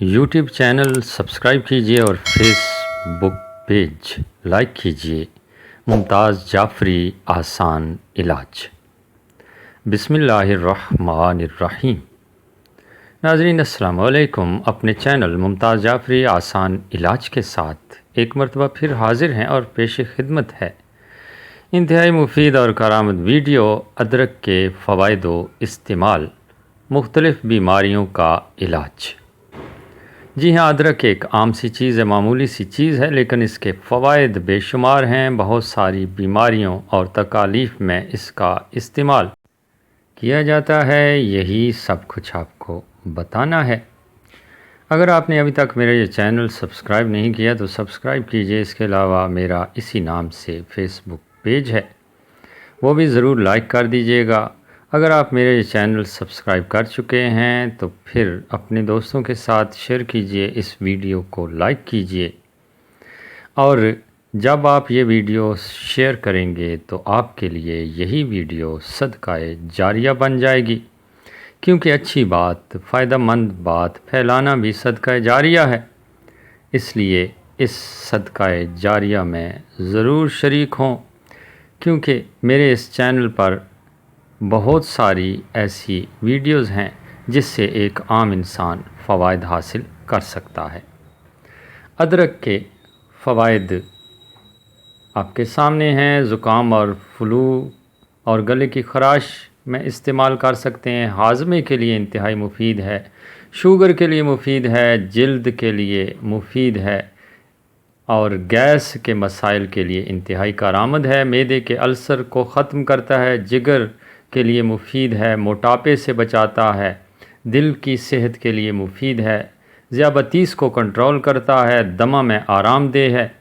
YouTube channel subscribe कीजिए और Facebook page like कीजिए। मुमताज़ जाफ़री आसान इलाज। बिस्मिल्लाहिर्रहमानिर्रहीम। नाज़रीन अस्सलाम वालेकुम। अपने चैनल मुमताज़ जाफ़री आसान इलाज के साथ एक मरतबा फिर हाज़िर हैं और पेश खिदमत है इंतहाई मुफीद और कारआमद वीडियो अदरक के फ़वाइद व इस्तेमाल, मुख्तलिफ़ बीमारियों का इलाज। जी हाँ, अदरक एक आम सी चीज़ है, मामूली सी चीज़ है, लेकिन इसके फ़वाइद बेशुमार हैं। बहुत सारी बीमारियों और तकालीफ़ में इसका इस्तेमाल किया जाता है। यही सब कुछ आपको बताना है। अगर आपने अभी तक मेरा ये चैनल सब्सक्राइब नहीं किया तो सब्सक्राइब कीजिए। इसके अलावा मेरा इसी नाम से फेसबुक पेज है, वो भी ज़रूर लाइक कर दीजिएगा। अगर आप मेरे ये चैनल सब्सक्राइब कर चुके हैं तो फिर अपने दोस्तों के साथ शेयर कीजिए, इस वीडियो को लाइक कीजिए। और जब आप ये वीडियो शेयर करेंगे तो आपके लिए यही वीडियो सदकाए जारिया बन जाएगी, क्योंकि अच्छी बात, फ़ायदेमंद बात फैलाना भी सदकाए जारिया है। इसलिए इस सदकाए जारिया में ज़रूर शरीक हों, क्योंकि मेरे इस चैनल पर बहुत सारी ऐसी वीडियोज़ हैं जिससे एक आम इंसान फ़वाइद हासिल कर सकता है। अदरक के फ़वाइद आपके सामने हैं। ज़ुकाम और फ्लू और गले की ख़राश में इस्तेमाल कर सकते हैं। हाज़मे के लिए इंतहाई मुफीद है, शुगर के लिए मुफीद है, जिल्द के लिए मुफीद है और गैस के मसाइल के लिए इंतहाई कारआमद है। मैदे के अल्सर को ख़त्म करता है, जिगर के लिए मुफीद है, मोटापे से बचाता है, दिल की सेहत के लिए मुफीद है, ज़ियाबतीस को कंट्रोल करता है, दमा में आरामदेह है,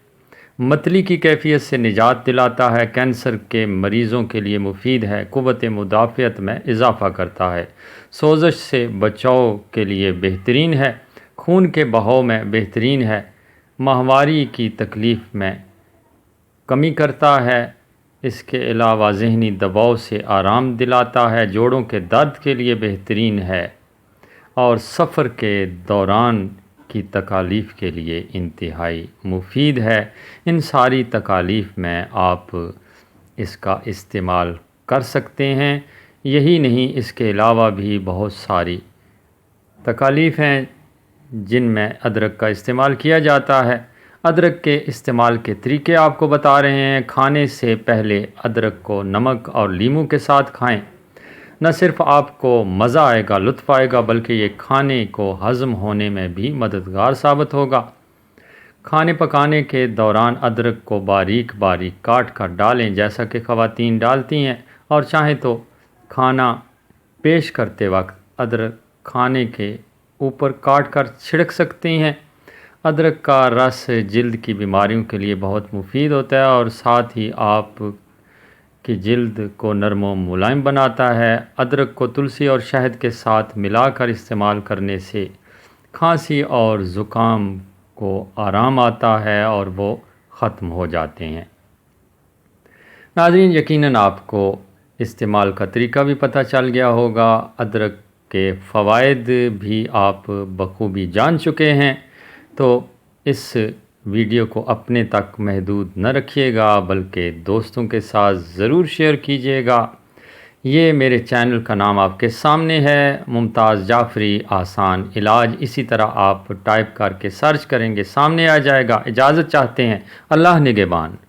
मतली की कैफियत से निजात दिलाता है, कैंसर के मरीज़ों के लिए मुफीद है, क़ुव्वत मुदाफ़ियत में इजाफ़ा करता है, सोज़श से बचाव के लिए बेहतरीन है, खून के बहाव में बेहतरीन है, माहवारी की तकलीफ़ में कमी करता है। इसके अलावा ज़हनी दबाव से आराम दिलाता है, जोड़ों के दर्द के लिए बेहतरीन है और सफ़र के दौरान की तकालीफ़ के लिए इंतहाई मुफीद है। इन सारी तकालीफ़ में आप इसका इस्तेमाल कर सकते हैं। यही नहीं, इसके अलावा भी बहुत सारी तकालीफ़ हैं जिनमें अदरक का इस्तेमाल किया जाता है। अदरक के इस्तेमाल के तरीके आपको बता रहे हैं। खाने से पहले अदरक को नमक और लीमू के साथ खाएं। न सिर्फ आपको मज़ा आएगा, लुत्फ़ आएगा, बल्कि ये खाने को हज़म होने में भी मददगार साबित होगा। खाने पकाने के दौरान अदरक को बारीक बारीक काट कर डालें, जैसा कि ख़वातीन डालती हैं, और चाहें तो खाना पेश करते वक्त अदरक खाने के ऊपर काट कर छिड़क सकती हैं। अदरक का रस जिल्द की बीमारियों के लिए बहुत मुफीद होता है और साथ ही आप की जिल्द को नरम व मुलायम बनाता है। अदरक को तुलसी और शहद के साथ मिलाकर इस्तेमाल करने से खांसी और ज़ुकाम को आराम आता है और वो ख़त्म हो जाते हैं। नाज़रीन, यकीनन आपको इस्तेमाल का तरीका भी पता चल गया होगा। अदरक के फ़वाइद भी आप बखूबी जान चुके हैं। तो इस वीडियो को अपने तक महदूद न रखिएगा, बल्कि दोस्तों के साथ ज़रूर शेयर कीजिएगा। ये मेरे चैनल का नाम आपके सामने है, मुमताज़ जाफ़री आसान इलाज। इसी तरह आप टाइप करके सर्च करेंगे, सामने आ जाएगा। इजाज़त चाहते हैं। अल्लाह निगहबान।